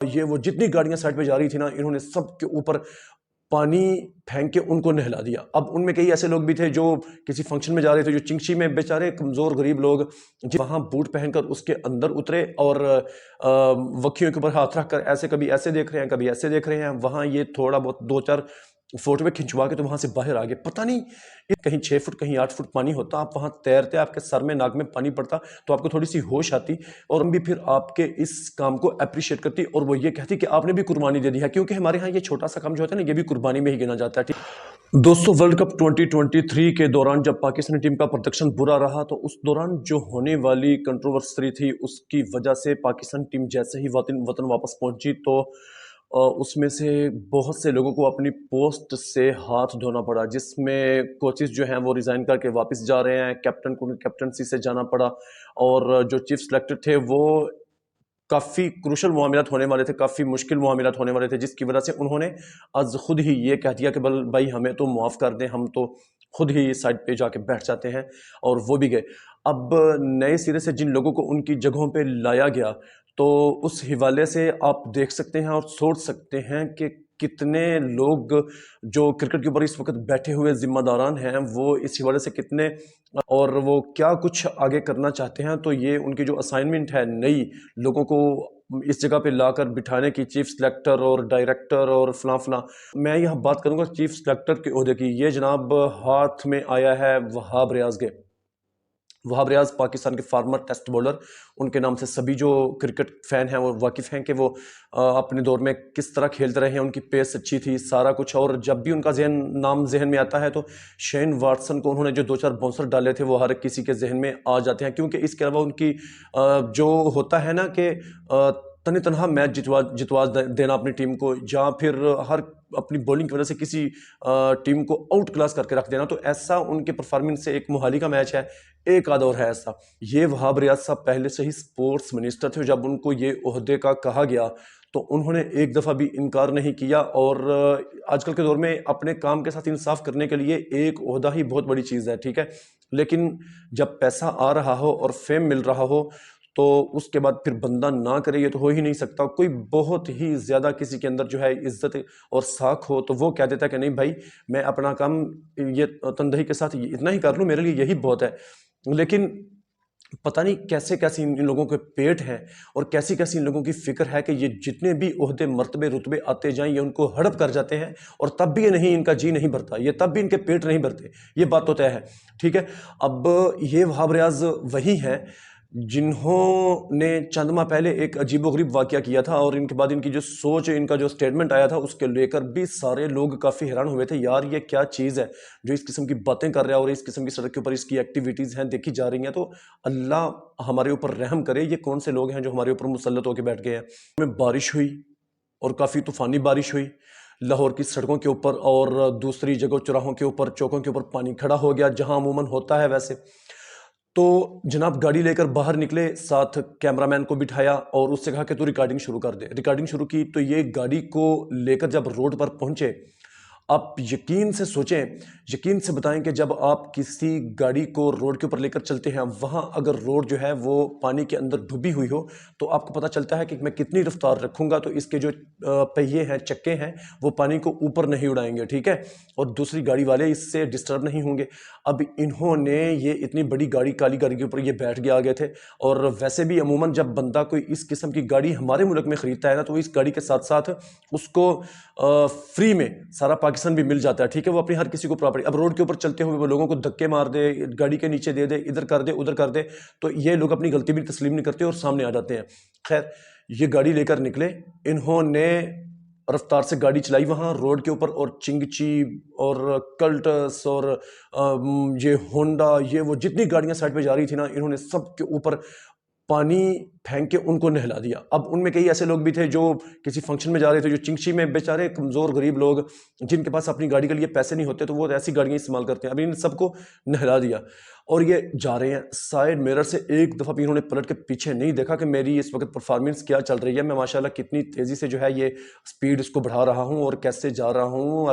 ये वो जितनी गाड़ियां साइड पे जा रही थी ना, इन्होंने सबके ऊपर पानी फेंक के उनको नहला दिया। अब उनमें कई ऐसे लोग भी थे जो किसी फंक्शन में जा रहे थे, जो चिंगची में बेचारे कमजोर गरीब लोग वहां बूट पहनकर उसके अंदर उतरे और वक्कियों के ऊपर हाथ रखकर ऐसे, कभी ऐसे देख रहे हैं, कभी ऐसे देख रहे हैं। वहां ये थोड़ा बहुत दो चार फोटो खिंचवा के तो वहां से बाहर आ गए। पता नहीं कहीं 6 फुट कहीं 8 फुट पानी होता, आप वहां तैरते, आपके सर में नाक में पानी पड़ता तो आपको थोड़ी सी होश आती और हम भी फिर आपके इस काम को अप्रिशिएट करती और वो ये कहती कि आपने भी कुर्बानी दे दी है। क्योंकि हमारे यहाँ ये छोटा सा काम जो होता है ना, ये भी कुर्बानी में ही गिना जाता है। ठीक दोस्तों, वर्ल्ड कप 2023 के दौरान जब पाकिस्तानी टीम का प्रदर्शन बुरा रहा तो उस दौरान जो होने वाली कंट्रोवर्सी थी, उसकी वजह से पाकिस्तान टीम जैसे ही वतन वापस पहुंची तो उसमें से बहुत से लोगों को अपनी पोस्ट से हाथ धोना पड़ा, जिसमें कोचेस जो हैं वो रिज़ाइन करके वापस जा रहे हैं, कैप्टन को कैप्टनसी से जाना पड़ा और जो चीफ सेलेक्टर थे वो काफ़ी क्रूशल मामलात होने वाले थे, काफ़ी मुश्किल मामलात होने वाले थे, जिसकी वजह से उन्होंने आज खुद ही ये कह दिया कि बल भाई हमें तो माफ़ कर दें, हम तो खुद ही साइड पे जाके बैठ जाते हैं। और वो भी गए। अब नए सिरे से जिन लोगों को उनकी जगहों पे लाया गया तो उस हवाले से आप देख सकते हैं और सोच सकते हैं कि कितने लोग जो क्रिकेट के ऊपर इस वक्त बैठे हुए जिम्मेदारान हैं वो इस हवाले से कितने और वो क्या कुछ आगे करना चाहते हैं। तो ये उनकी जो असाइनमेंट है नई लोगों को इस जगह पे लाकर बिठाने की, चीफ सेलेक्टर और डायरेक्टर और फलां फलां। मैं यह बात करूंगा चीफ सेलेक्टर के ओहदे की। ये जनाब हाथ में आया है वहाब रियाज के। वहाब रियाज पाकिस्तान के फार्मर टेस्ट बॉलर, उनके नाम से सभी जो क्रिकेट फैन हैं वो वाकिफ़ हैं कि वो अपने दौर में किस तरह खेलते रहे हैं, उनकी पेस अच्छी थी, सारा कुछ। और जब भी उनका नाम जहन में आता है तो शेन वाटसन को उन्होंने जो दो चार बाउंसर डाले थे वो हर किसी के जहन में आ जाते हैं। क्योंकि इसके अलावा उनकी जो होता है ना कि तने तनहा मैच जितवा देना अपनी टीम को, या फिर हर अपनी बॉलिंग की वजह से किसी टीम को आउट क्लास करके रख देना, तो ऐसा उनके परफॉर्मेंस से एक मोहाली का मैच है, एक आध और है ऐसा। ये वहाब रियाज साहब पहले से ही स्पोर्ट्स मिनिस्टर थे। जब उनको ये ओहदे का कहा गया तो उन्होंने एक दफ़ा भी इनकार नहीं किया। और आजकल के दौर में अपने काम के साथ इंसाफ करने के लिए एक ओहदा ही बहुत बड़ी चीज़ है, ठीक है। लेकिन जब पैसा आ रहा हो और फेम मिल रहा हो तो उसके बाद फिर बंदा ना करे, ये तो हो ही नहीं सकता। कोई बहुत ही ज़्यादा किसी के अंदर जो है इज्जत और साख हो तो वो कह देता है कि नहीं भाई, मैं अपना काम ये तनदही के साथ इतना ही कर लूँ, मेरे लिए यही बहुत है। लेकिन पता नहीं कैसे कैसे इन लोगों के पेट हैं और कैसी कैसी इन लोगों की फिक्र है कि ये जितने भी ओहदे मर्तबे रुतबे आते जाएं ये उनको हड़प कर जाते हैं और तब भी ये नहीं, इनका जी नहीं भरता, ये तब भी इनके पेट नहीं भरते। ये बात तो तय है, ठीक है। अब ये वहाब रियाज वही हैं जिन्होंने चंद माह पहले एक अजीबोगरीब वाकया किया था और इनके बाद इनकी जो सोच, इनका जो स्टेटमेंट आया था उसके लेकर भी सारे लोग काफ़ी हैरान हुए थे। यार ये क्या चीज़ है जो इस किस्म की बातें कर रहा है और इस किस्म की सड़क के ऊपर इसकी एक्टिविटीज़ हैं देखी जा रही हैं। तो अल्लाह हमारे ऊपर रहम करे, ये कौन से लोग हैं जो हमारे ऊपर मुसल्लत होकर बैठ गए हैं। में बारिश हुई और काफ़ी तूफ़ानी बारिश हुई लाहौर की सड़कों के ऊपर और दूसरी जगह चौराहों के ऊपर, चौकों के ऊपर पानी खड़ा हो गया, जहां अमूमन होता है वैसे। तो जनाब गाड़ी लेकर बाहर निकले, साथ कैमरामैन को बिठाया और उससे कहा कि तू रिकॉर्डिंग शुरू कर दे। रिकॉर्डिंग शुरू की तो ये गाड़ी को लेकर जब रोड पर पहुंचे, आप यकीन से सोचें, यकीन से बताएं कि जब आप किसी गाड़ी को रोड के ऊपर लेकर चलते हैं, वहां अगर रोड जो है वो पानी के अंदर डूबी हुई हो तो आपको पता चलता है कि मैं कितनी रफ्तार रखूंगा तो इसके जो पहिए हैं, चक्के हैं, वो पानी को ऊपर नहीं उड़ाएंगे, ठीक है, और दूसरी गाड़ी वाले इससे डिस्टर्ब नहीं होंगे। अब इन्होंने ये इतनी बड़ी गाड़ी, काली गाड़ी के ऊपर ये बैठ के आ गए थे। और वैसे भी अमूमन जब बंदा कोई इस किस्म की गाड़ी हमारे मुल्क में ख़रीदता है ना, तो इस गाड़ी के साथ साथ उसको फ्री में सारा पाकिस्तान भी मिल जाता है, ठीक है। वो अपनी हर किसी को प्रॉपर्टी, अब रोड के ऊपर चलते हुए वो लोगों को धक्के मार दे, गाड़ी के नीचे दे दे, इधर कर दे, उधर कर दे, तो ये लोग अपनी गलती भी तस्लीम नहीं करते और सामने आ जाते हैं। खैर, ये गाड़ी लेकर निकले, इन्होंने रफ्तार से गाड़ी चलाई वहाँ रोड के ऊपर और चिंगची और कल्टस और ये होंडा, ये वो जितनी गाड़ियां साइड पे जा रही थी ना, इन्होंने सबके ऊपर पानी फेंक के उनको नहला दिया। अब उनमें कई ऐसे लोग भी थे जो किसी फंक्शन में जा रहे थे, जो चिंगची में बेचारे कमज़ोर गरीब लोग जिनके पास अपनी गाड़ी के लिए पैसे नहीं होते तो वो ऐसी गाड़ियां इस्तेमाल करते हैं। अब इन सबको नहला दिया और ये जा रहे हैं। साइड मिरर से एक दफ़ा भी इन्होंने पलट के पीछे नहीं देखा कि मेरी इस वक्त परफॉर्मेंस क्या चल रही है, मैं माशाल्लाह कितनी तेज़ी से जो है ये स्पीड इसको बढ़ा रहा हूँ और कैसे जा रहा हूँ।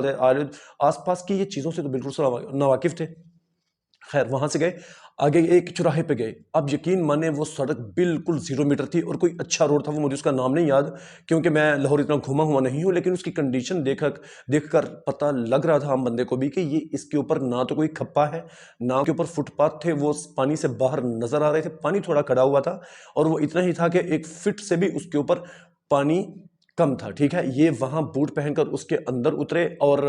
आस पास की ये चीज़ों से तो बिल्कुल नावाकिफ़ थे। खैर वहां से गए, आगे एक चौराहे पे गए। अब यकीन माने वो सड़क बिल्कुल 0 मीटर थी और कोई अच्छा रोड था, वो मुझे उसका नाम नहीं याद क्योंकि मैं लाहौर इतना घुमा हुआ नहीं हूँ, लेकिन उसकी कंडीशन देखकर पता लग रहा था हम बंदे को भी कि ये इसके ऊपर ना तो कोई खप्पा है, ना के ऊपर फुटपाथ थे, वो पानी से बाहर नजर आ रहे थे, पानी थोड़ा खड़ा हुआ था और वो इतना ही था कि 1 फीट से भी उसके ऊपर पानी कम था। ठीक है, ये वहां बूट पहनकर उसके अंदर उतरे और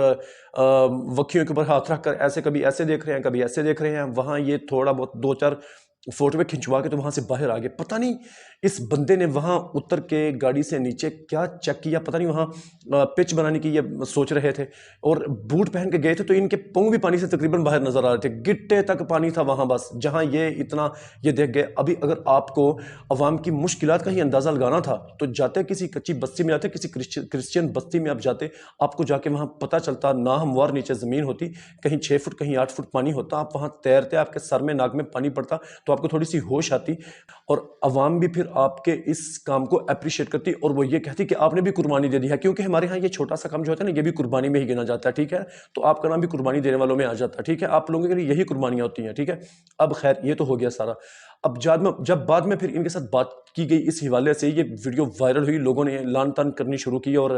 वक्कियों के ऊपर हाथ रखकर ऐसे, कभी ऐसे देख रहे हैं, कभी ऐसे देख रहे हैं। वहां ये थोड़ा बहुत 2-4 फोटो खिंचवा के तो वहां से बाहर आ गए। पता नहीं इस बंदे ने वहां उतर के गाड़ी से नीचे क्या चेक किया, पता नहीं वहां पिच बनाने की ये सोच रहे थे और बूट पहन के गए थे तो इनके पाँव भी पानी से तकरीबन बाहर नजर आ रहे थे, गिट्टे तक पानी था वहां बस, जहां ये इतना ये देख गए। अभी अगर आपको अवाम की मुश्किलात का ही अंदाजा लगाना था तो जाते किसी कच्ची बस्ती में जाते, किसी क्रिश्चियन बस्ती में आप जाते, आपको जाके वहां पता चलता ना हमवार नीचे जमीन होती, कहीं 6 फुट कहीं 8 फुट पानी होता, आप वहां तैरते, आपके सर में नाक में पानी पड़ता तो आपको थोड़ी सी होश आती और अवाम भी फिर आपके इस काम को अप्रिशिएट करती और वो ये कहती कि आपने भी कुर्बानी दे दी है, क्योंकि हमारे यहाँ ये छोटा सा काम जो होता है ना, ये भी कुर्बानी में ही गिना जाता है। ठीक है, तो आपका नाम भी कुर्बानी देने वालों में आ जाता है। ठीक है, आप लोगों के लिए यही कुर्बानियां होती हैं। ठीक है, अब खैर ये तो हो गया सारा। अब जब बाद में फिर इनके साथ बात की गई इस हवाले से, ये वीडियो वायरल हुई, लोगों ने लान तान करनी शुरू की और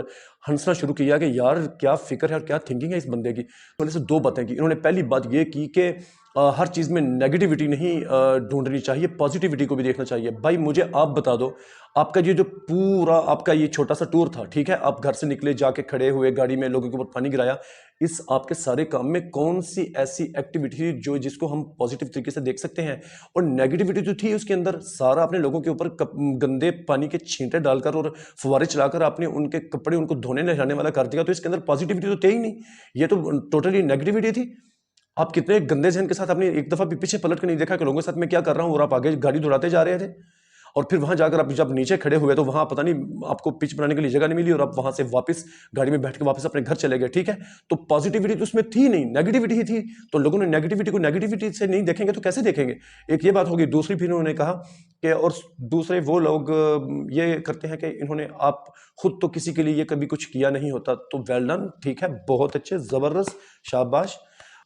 हंसना शुरू किया कि यार क्या फिक्र है और क्या थिंकिंग है इस बंदे की। पहले से 2 बातें की इन्होंने। पहली बात ये की कि हर चीज़ में नेगेटिविटी नहीं ढूंढनी चाहिए, पॉजिटिविटी को भी देखना चाहिए। भाई मुझे आप बता दो, आपका ये जो पूरा आपका ये छोटा सा टूर था, ठीक है, आप घर से निकले, जाके खड़े हुए गाड़ी में, लोगों के ऊपर पानी गिराया, इस आपके सारे काम में कौन सी ऐसी एक्टिविटी थी जो जिसको हम पॉजिटिव तरीके से देख सकते हैं? और नेगेटिविटी जो थी उसके अंदर, सारा अपने लोगों के ऊपर गंदे पानी के छींटे डालकर और फुवारे चलाकर आपने उनके कपड़े उनको धोने नहलाने वाला कर दिया, तो इसके अंदर पॉजिटिविटी तो थे ही नहीं, ये तो टोटली नेगेटिविटी थी। आप कितने गंदे जहन के साथ, आपने एक दफा भी पीछे पलट के नहीं देखा कि लोगों के साथ मैं क्या कर रहा हूं, और आप आगे गाड़ी दौड़ाते जा रहे थे। और फिर वहां जाकर आप जब नीचे खड़े हुए तो वहां पता नहीं आपको पिच बनाने के लिए जगह नहीं मिली और आप वहां से वापस गाड़ी में बैठ के वापस अपने घर चले गए। ठीक है, तो पॉजिटिविटी तो उसमें थी नहीं, नेगेटिविटी ही थी। तो लोगों ने नेगेटिविटी को नेगेटिविटी से नहीं देखेंगे तो कैसे देखेंगे? एक ये बात होगी। दूसरी फिर उन्होंने कहा कि और दूसरे वो लोग ये करते हैं कि इन्होंने, आप खुद तो किसी के लिए ये कभी कुछ किया नहीं होता, तो वेल डन, ठीक है, बहुत अच्छे, जबरदस्त, शाबाश।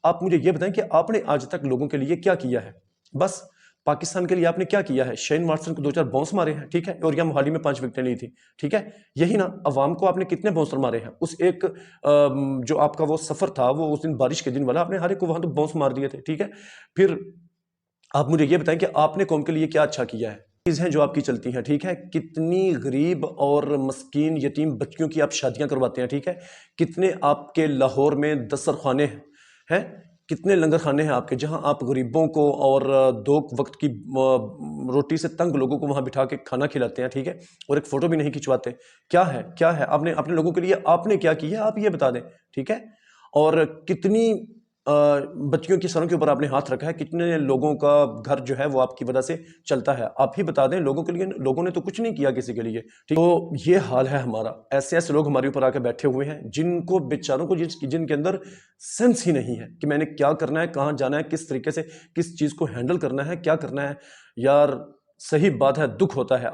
आप मुझे ये बताएं कि आपने आज तक लोगों के लिए क्या किया है? बस पाकिस्तान के लिए आपने क्या किया है? शेन वाटसन को 2-4 बाउंस मारे हैं, ठीक है, और यहाँ मोहाली में 5 विकेटें ली थी, ठीक है, यही ना। अवाम को आपने कितने बाउंसर मारे हैं? उस एक जो आपका वो सफर था, वो उस दिन बारिश के दिन वाला, आपने हर एक को वहां तो बाउंस मार दिए थे। ठीक है, फिर आप मुझे ये बताएं कि आपने कौम के लिए क्या अच्छा किया है? चीज़ हैं जो आपकी चलती हैं, ठीक है, कितनी गरीब और मस्कीन यतीम बच्चियों की आप शादियां करवाते हैं, ठीक है, कितने आपके लाहौर में दस्तरखाने हैं, कितने लंगर खाने हैं आपके, जहां आप गरीबों को और 2 वक्त की रोटी से तंग लोगों को वहां बिठा के खाना खिलाते हैं, ठीक है, और एक फोटो भी नहीं खिंचवाते। क्या है, क्या है आपने अपने लोगों के लिए आपने क्या किया, आप ये बता दें, ठीक है। और कितनी बच्चियों की सरों के ऊपर आपने हाथ रखा है, कितने लोगों का घर जो है वो आपकी वजह से चलता है, आप ही बता दें। लोगों के लिए, लोगों ने तो कुछ नहीं किया किसी के लिए, ठीक। तो ये हाल है हमारा। ऐसे ऐसे लोग हमारे ऊपर आके बैठे हुए हैं जिनको बेचारों को, जिनके अंदर सेंस ही नहीं है कि मैंने क्या करना है, कहाँ जाना है, किस तरीके से किस चीज़ को हैंडल करना है, क्या करना है। यार सही बात है, दुख होता है। और